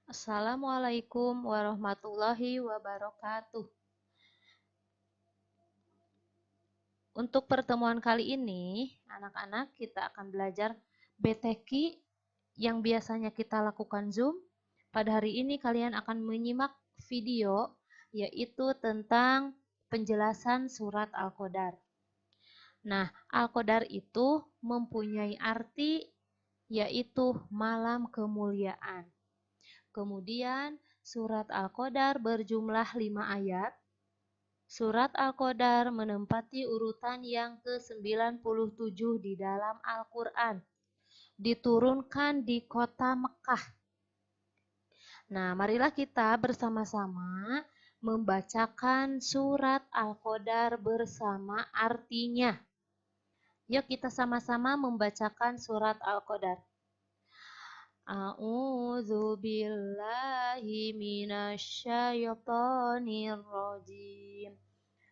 Assalamualaikum warahmatullahi wabarakatuh. Untuk pertemuan kali ini, anak-anak kita akan belajar BTQ yang biasanya kita lakukan Zoom. Pada hari ini kalian akan menyimak video yaitu tentang penjelasan surat Al-Qadar. Nah, Al-Qadar itu mempunyai arti yaitu malam kemuliaan. Kemudian surat Al-Qadar berjumlah 5 ayat. Surat Al-Qadar menempati urutan yang ke-97 di dalam Al-Quran. Diturunkan di kota Mekah. Nah, marilah kita bersama-sama membacakan surat Al-Qadar bersama artinya. Yuk kita sama-sama membacakan surat Al-Qadar. A'udzu billahi minasyaitonir rajim.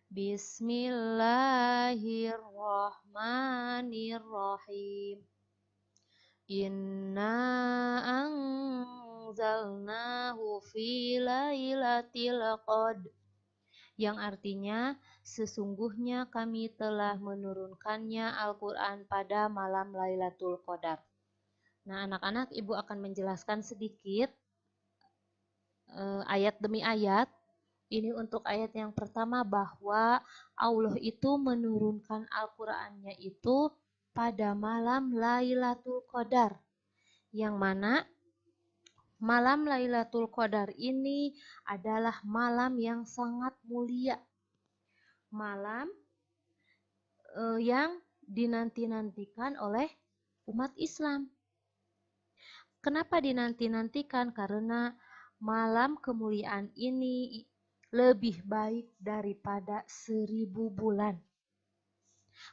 Bismillahirrahmanirrahim. Inna anzalnahu fi lailatul qadr. Yang artinya sesungguhnya kami telah menurunkannya Al-Qur'an pada malam Lailatul Qadar. Nah, anak-anak, Ibu akan menjelaskan sedikit ayat demi ayat. Ini untuk ayat yang pertama bahwa Allah itu menurunkan Al-Qur'annya itu pada malam Lailatul Qadar. Yang mana malam Lailatul Qadar ini adalah malam yang sangat mulia. Malam yang dinanti-nantikan oleh umat Islam. Kenapa dinanti-nantikan? Karena malam kemuliaan ini lebih baik daripada 1000 bulan.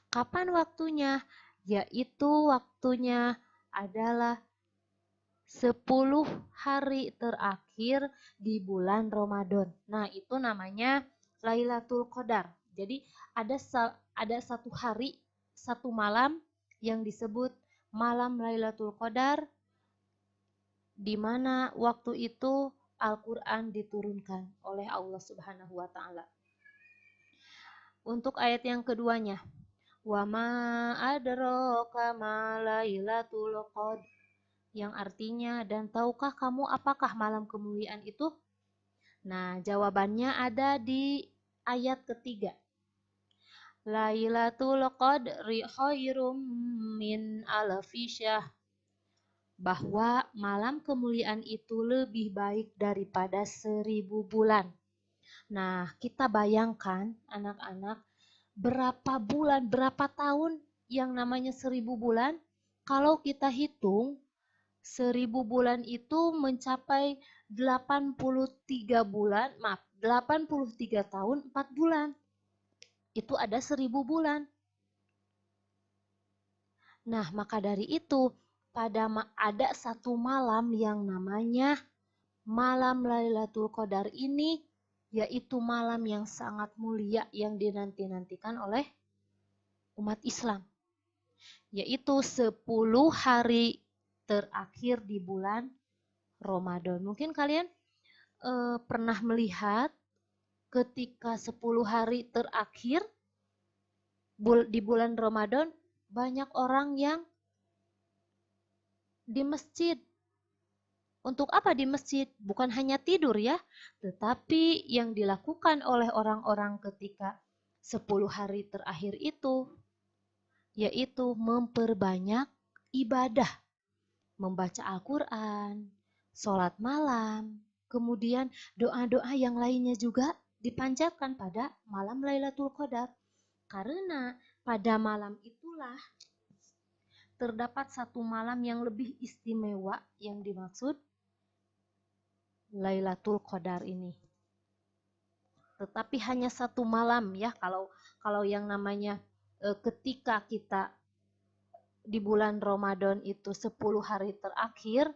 Kapan waktunya? Yaitu waktunya adalah 10 hari terakhir di bulan Ramadan. Nah, itu namanya Lailatul Qadar. Jadi ada satu hari, satu malam yang disebut malam Lailatul Qadar, di mana waktu itu Al-Quran diturunkan oleh Allah Subhanahu wa Ta'ala. Untuk ayat yang keduanya, wa ma adraka ma lailatul qadr, yang artinya dan tahukah kamu apakah malam kemuliaan itu? Nah, jawabannya ada di ayat ketiga. Lailatul qadri khairum min alfi syahr, bahwa malam kemuliaan itu lebih baik daripada 1000 bulan. Nah, kita bayangkan anak-anak, berapa bulan, berapa tahun yang namanya 1000 bulan? Kalau kita hitung, 1000 bulan itu mencapai 83 bulan, 83 tahun 4 bulan. Itu ada 1000 bulan. Nah, maka dari itu, ada satu malam yang namanya malam Lailatul Qadar ini, yaitu malam yang sangat mulia yang dinanti-nantikan oleh umat Islam, yaitu 10 hari terakhir di bulan Ramadan. Mungkin kalian pernah melihat ketika 10 hari terakhir di bulan Ramadan, banyak orang yang di masjid. Untuk apa di masjid? Bukan hanya tidur ya, tetapi yang dilakukan oleh orang-orang ketika 10 hari terakhir itu, yaitu memperbanyak ibadah, membaca Al-Quran, sholat malam, kemudian doa-doa yang lainnya juga dipanjatkan pada malam Lailatul Qadar. Karena pada malam itulah terdapat satu malam yang lebih istimewa yang dimaksud Lailatul Qadar ini. Tetapi hanya satu malam ya, kalau yang namanya ketika kita di bulan Ramadan itu 10 hari terakhir,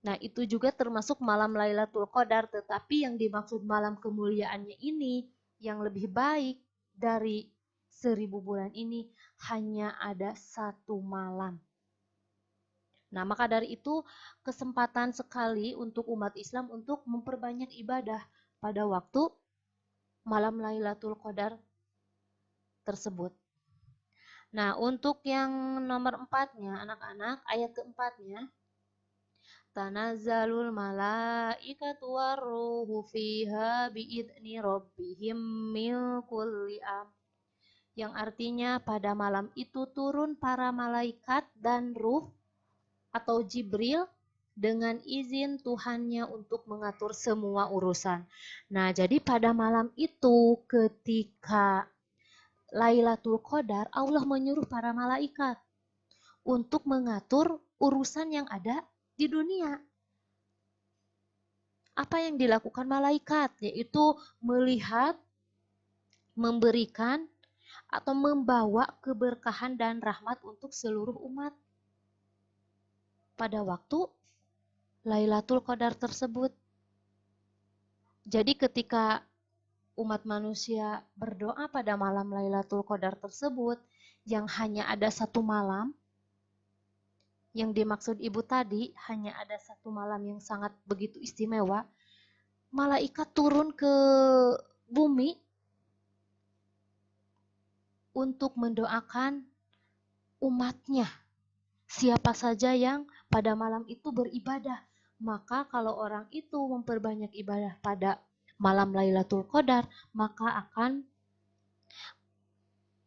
nah itu juga termasuk malam Lailatul Qadar, tetapi yang dimaksud malam kemuliaannya ini yang lebih baik dari 1000 bulan ini hanya ada satu malam. Nah, maka dari itu kesempatan sekali untuk umat Islam untuk memperbanyak ibadah pada waktu malam Lailatul Qadar tersebut. Nah, untuk yang nomor 4-nya, anak-anak, ayat keempatnya, tanazzalul malaikatu warruhu fiha biidni rabbihim min kulli yang artinya pada malam itu turun para malaikat dan ruh atau Jibril dengan izin Tuhannya untuk mengatur semua urusan. Nah, jadi pada malam itu ketika Lailatul Qadar, Allah menyuruh para malaikat untuk mengatur urusan yang ada di dunia. Apa yang dilakukan malaikat? Yaitu melihat, memberikan, atau membawa keberkahan dan rahmat untuk seluruh umat pada waktu Lailatul Qadar tersebut. Jadi ketika umat manusia berdoa pada malam Lailatul Qadar tersebut, yang hanya ada satu malam, yang dimaksud ibu tadi hanya ada satu malam yang sangat begitu istimewa, malaikat turun ke bumi untuk mendoakan umatnya. Siapa saja yang pada malam itu beribadah, maka kalau orang itu memperbanyak ibadah pada malam Lailatul Qadar, maka akan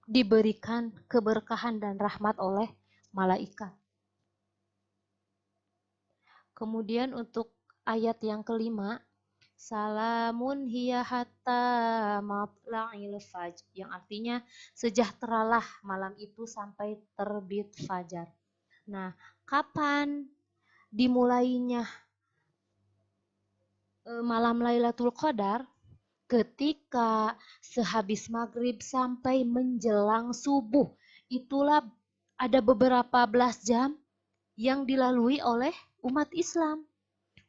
diberikan keberkahan dan rahmat oleh malaikat. Kemudian untuk ayat yang kelima, salamun hiya hatta matla'il fajr, yang artinya sejahteralah malam itu sampai terbit fajar. Nah, kapan dimulainya malam Lailatul Qadar? Ketika sehabis maghrib sampai menjelang subuh. Itulah ada beberapa belas jam yang dilalui oleh umat Islam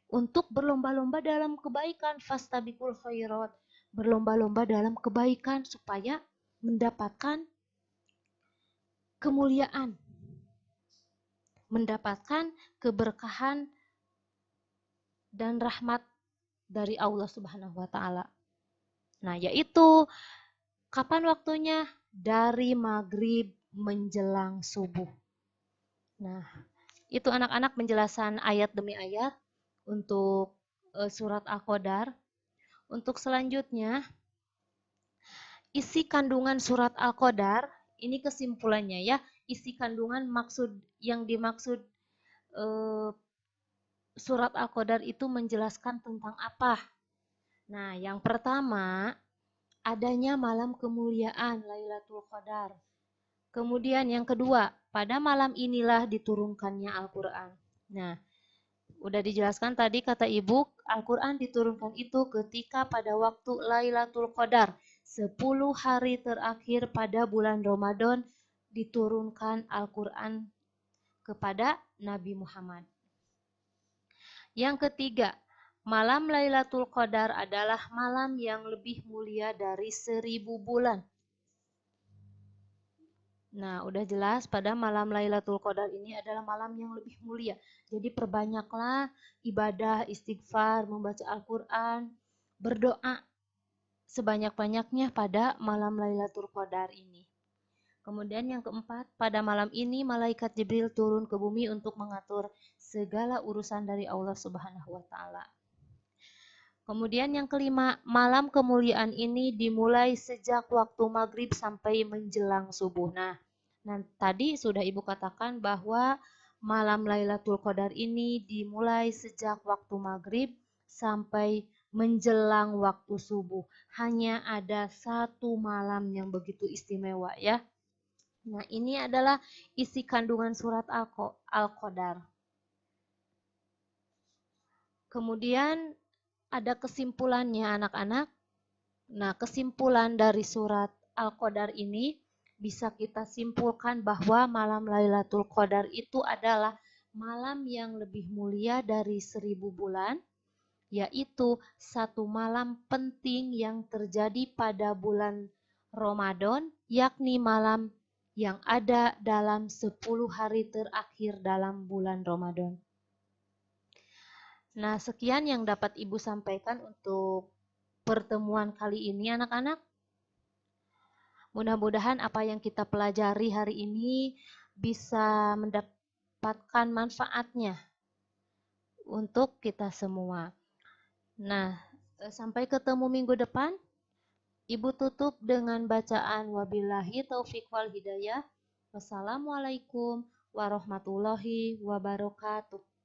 untuk berlomba-lomba dalam kebaikan, fastabiqul khairat, berlomba-lomba dalam kebaikan supaya mendapatkan kemuliaan, mendapatkan keberkahan dan rahmat dari Allah Subhanahu wa taala. Nah, yaitu kapan waktunya? Dari maghrib menjelang subuh. Nah, itu anak-anak penjelasan ayat demi ayat untuk surat Al-Qadar. Untuk selanjutnya, isi kandungan surat Al-Qadar, ini kesimpulannya ya, isi kandungan yang dimaksud surat Al-Qadar itu menjelaskan tentang apa? Nah, yang pertama, adanya malam kemuliaan Lailatul Qadar. Kemudian yang kedua, pada malam inilah diturunkannya Al-Quran. Nah, udah dijelaskan tadi kata ibu, Al-Quran diturunkan itu ketika pada waktu Lailatul Qadar. 10 hari terakhir pada bulan Ramadan diturunkan Al-Quran kepada Nabi Muhammad. Yang ketiga, malam Lailatul Qadar adalah malam yang lebih mulia dari 1000 bulan. Nah, udah jelas pada malam Lailatul Qadar ini adalah malam yang lebih mulia. Jadi perbanyaklah ibadah, istighfar, membaca Al-Quran, berdoa sebanyak-banyaknya pada malam Lailatul Qadar ini. Kemudian yang keempat, pada malam ini malaikat Jibril turun ke bumi untuk mengatur segala urusan dari Allah Subhanahu wa taala. Kemudian yang kelima, malam kemuliaan ini dimulai sejak waktu maghrib sampai menjelang subuh. Nah, tadi sudah Ibu katakan bahwa malam Lailatul Qadar ini dimulai sejak waktu maghrib sampai menjelang waktu subuh. Hanya ada satu malam yang begitu istimewa ya. Nah, ini adalah isi kandungan surat Al-Qadar. Kemudian ada kesimpulannya anak-anak. Nah, kesimpulan dari surat Al-Qadar ini bisa kita simpulkan bahwa malam Lailatul Qadar itu adalah malam yang lebih mulia dari 1000 bulan, yaitu satu malam penting yang terjadi pada bulan Ramadan, yakni malam yang ada dalam 10 hari terakhir dalam bulan Ramadan. Nah, sekian yang dapat Ibu sampaikan untuk pertemuan kali ini anak-anak. Mudah-mudahan apa yang kita pelajari hari ini bisa mendapatkan manfaatnya untuk kita semua. Nah, sampai ketemu minggu depan. Ibu tutup dengan bacaan wabillahi taufiq wal hidayah. Wassalamualaikum warahmatullahi wabarakatuh.